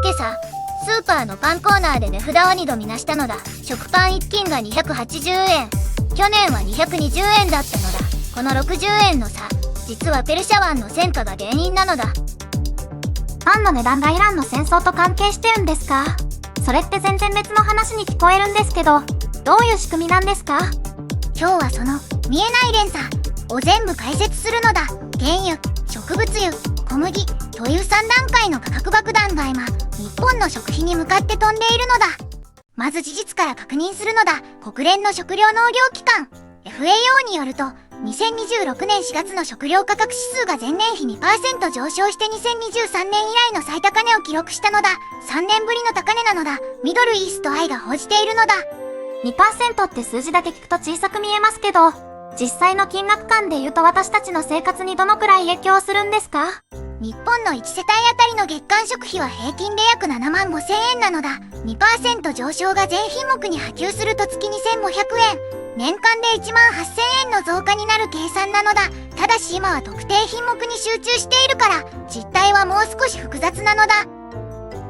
今朝スーパーのパンコーナーで値札を2度見なしたのだ。食パン1斤が280円、去年は220円だったのだ。この60円の差、実はペルシャ湾の戦火が原因なのだ。パンの値段がイランの戦争と関係してるんですか？それって全然別の話に聞こえるんですけど、どういう仕組みなんですか？今日はその見えない連鎖を全部解説するのだ。原油、植物油、小麦という3段階の価格爆弾が今日本の食費に向かって飛んでいるのだ。まず事実から確認するのだ。国連の食糧農業機関 FAO によると、2026年4月の食料価格指数が前年比 2% 上昇して2023年以来の最高値を記録したのだ。3年ぶりの高値なのだ。ミドルイーストアイが報じているのだ。2% って数字だけ聞くと小さく見えますけど、実際の金額感で言うと私たちの生活にどのくらい影響するんですか？日本の1世帯あたりの月間食費は平均で約7万5千円なのだ。2% 上昇が全品目に波及すると月2500円。年間で1万8000円の増加になる計算なのだ。ただし今は特定品目に集中しているから、実態はもう少し複雑なのだ。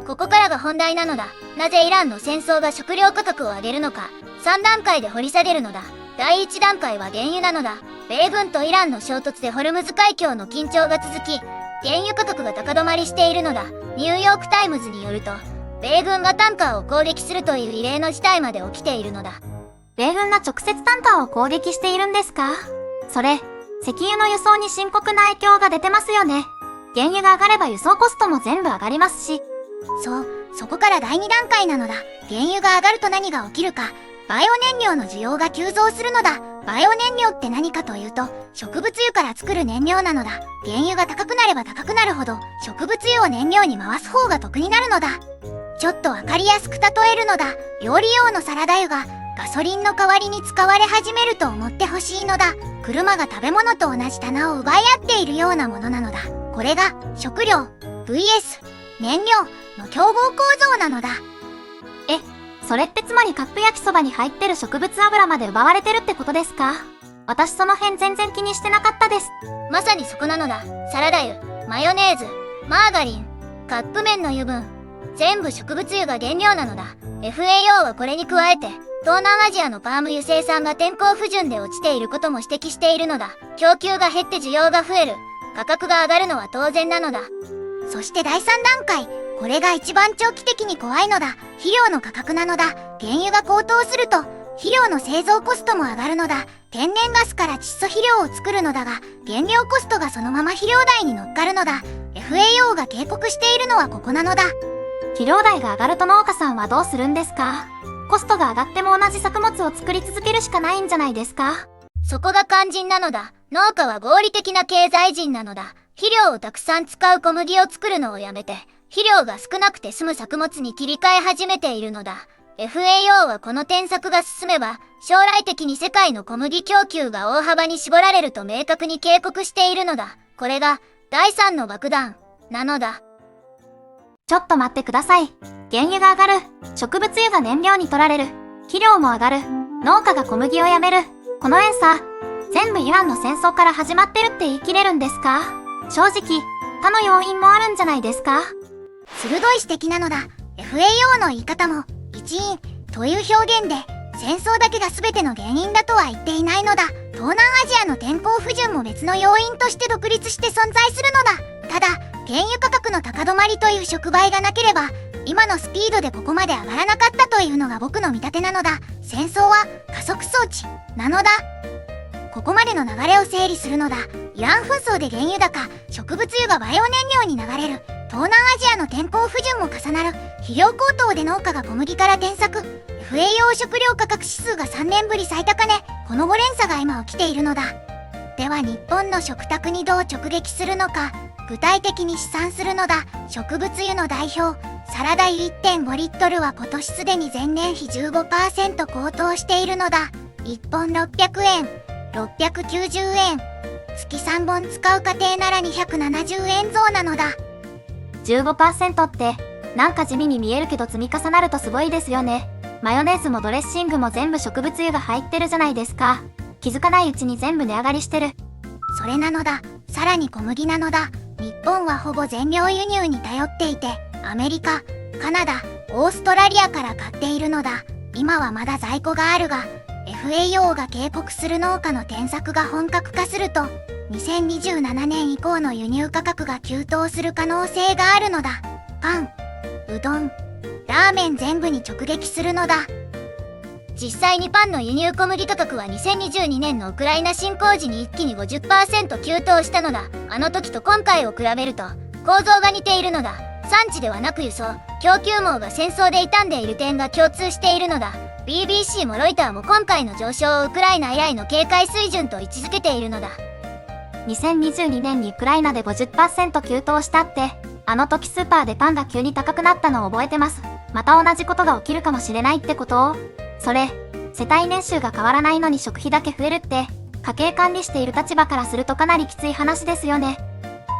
ここからが本題なのだ。なぜイランの戦争が食料価格を上げるのか、3段階で掘り下げるのだ。第1段階は原油なのだ。米軍とイランの衝突でホルムズ海峡の緊張が続き、原油価格が高止まりしているのだ。ニューヨークタイムズによると、米軍がタンカーを攻撃するという異例の事態まで起きているのだ。米軍が直接タンカーを攻撃しているんですか？それ、石油の輸送に深刻な影響が出てますよね。原油が上がれば輸送コストも全部上がりますし。そこから第2段階なのだ。原油が上がると何が起きるか。バイオ燃料の需要が急増するのだ。バイオ燃料って何かというと、植物油から作る燃料なのだ。原油が高くなれば高くなるほど、植物油を燃料に回す方が得になるのだ。ちょっとわかりやすく例えるのだ。料理用のサラダ油がガソリンの代わりに使われ始めると思ってほしいのだ。車が食べ物と同じ棚を奪い合っているようなものなのだ。これが食料 vs 燃料の競合構造なのだ。それってつまりカップ焼きそばに入ってる植物油まで奪われてるってことですか？私その辺全然気にしてなかったです。まさにそこなのだ。サラダ油、マヨネーズ、マーガリン、カップ麺の油分、全部植物油が原料なのだ。FAO はこれに加えて、東南アジアのパーム油生産が天候不順で落ちていることも指摘しているのだ。供給が減って需要が増える。価格が上がるのは当然なのだ。そして第3段階、これが一番長期的に怖いのだ。肥料の価格なのだ。原油が高騰すると、肥料の製造コストも上がるのだ。天然ガスから窒素肥料を作るのだが、原料コストがそのまま肥料代に乗っかるのだ。FAO が警告しているのはここなのだ。肥料代が上がると農家さんはどうするんですか？コストが上がっても同じ作物を作り続けるしかないんじゃないですか？そこが肝心なのだ。農家は合理的な経済人なのだ。肥料をたくさん使う小麦を作るのをやめて、肥料が少なくて済む作物に切り替え始めているのだ。FAO はこの転作が進めば、将来的に世界の小麦供給が大幅に絞られると明確に警告しているのだ。これが第3の爆弾なのだ。ちょっと待ってください。原油が上がる、植物油が燃料に取られる、肥料も上がる、農家が小麦をやめる。この連鎖、全部イランの戦争から始まってるって言い切れるんですか？正直、他の要因もあるんじゃないですか？鋭い指摘なのだ。FAO の言い方も、一因という表現で、戦争だけが全ての原因だとは言っていないのだ。東南アジアの天候不順も別の要因として独立して存在するのだ。ただ、原油価格の高止まりという触媒がなければ、今のスピードでここまで上がらなかったというのが僕の見立てなのだ。戦争は加速装置なのだ。ここまでの流れを整理するのだ。イラン紛争で原油高、植物油がバイオ燃料に流れる。東南アジアの天候不順も重なる。肥料高騰で農家が小麦から転作。FAO 食料価格指数が3年ぶり最高値。この5連鎖が今起きているのだ。では日本の食卓にどう直撃するのか、具体的に試算するのだ。植物油の代表、サラダ油 1.5 リットルは今年すでに前年比 15% 高騰しているのだ。1本600円、690円。月3本使う家庭なら270円増なのだ。15% ってなんか地味に見えるけど積み重なるとすごいですよね。マヨネーズもドレッシングも全部植物油が入ってるじゃないですか。気づかないうちに全部値上がりしてる。それなのだ。さらに小麦なのだ。日本はほぼ全量輸入に頼っていて、アメリカ、カナダ、オーストラリアから買っているのだ。今はまだ在庫があるが、FAO が警告する農家の転作が本格化すると、2027年以降の輸入価格が急騰する可能性があるのだ。パン、うどん、ラーメン全部に直撃するのだ。実際にパンの輸入小麦価格は2022年のウクライナ侵攻時に一気に 50% 急騰したのだ。あの時と今回を比べると構造が似ているのだ。産地ではなく輸送、供給網が戦争で傷んでいる点が共通しているのだ。BBC もロイターも今回の上昇をウクライナ以来の警戒水準と位置づけているのだ。2022年にウクライナで 50% 急騰したって、あの時スーパーでパンが急に高くなったのを覚えてます。また同じことが起きるかもしれないってこと？それ、世帯年収が変わらないのに食費だけ増えるって、家計管理している立場からするとかなりきつい話ですよね。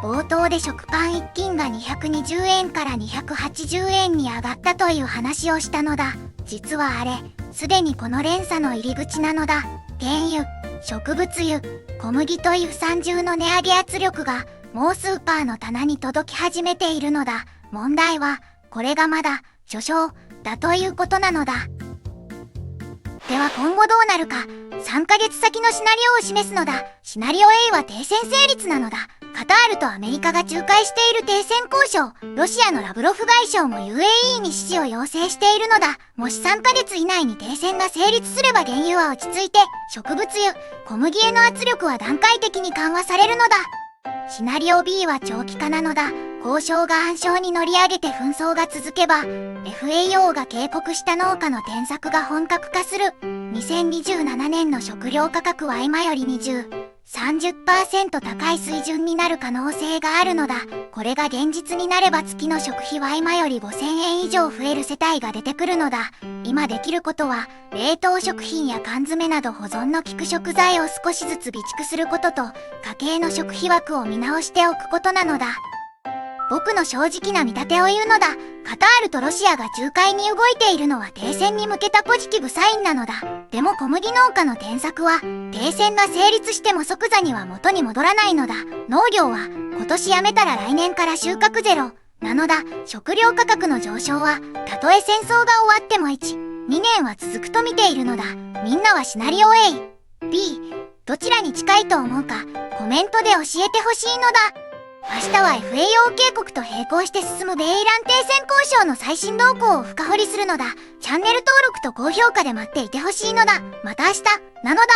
冒頭で食パン1斤が220円から280円に上がったという話をしたのだ。実はあれ、すでにこの連鎖の入り口なのだ。原油、植物油、小麦という三重の値上げ圧力がもうスーパーの棚に届き始めているのだ。問題は、これがまだ序章だということなのだ。では今後どうなるか、3ヶ月先のシナリオを示すのだ。シナリオ A は停戦成立なのだ。カタールとアメリカが仲介している停戦交渉、ロシアのラブロフ外相も UAE に支持を要請しているのだ。もし3ヶ月以内に停戦が成立すれば原油は落ち着いて、植物油、小麦への圧力は段階的に緩和されるのだ。シナリオ B は長期化なのだ。交渉が暗礁に乗り上げて紛争が続けば、FAO が警告した農家の転作が本格化する。2027年の食料価格は今より20、30% 高い水準になる可能性があるのだ。これが現実になれば月の食費は今より5000円以上増える世帯が出てくるのだ。今できることは、冷凍食品や缶詰など保存の効く食材を少しずつ備蓄することと、家計の食費枠を見直しておくことなのだ。僕の正直な見立てを言うのだ。カタールとロシアが仲介に動いているのは停戦に向けたポジティブサインなのだ。でも小麦農家の転作は、停戦が成立しても即座には元に戻らないのだ。農業は、今年やめたら来年から収穫ゼロ。なのだ、食料価格の上昇は、たとえ戦争が終わっても1、2年は続くと見ているのだ。みんなはシナリオ A、B、どちらに近いと思うか、コメントで教えてほしいのだ。明日は FAO 警告と並行して進む米イラン停戦交渉の最新動向を深掘りするのだ。チャンネル登録と高評価で待っていてほしいのだ。また明日、なのだ。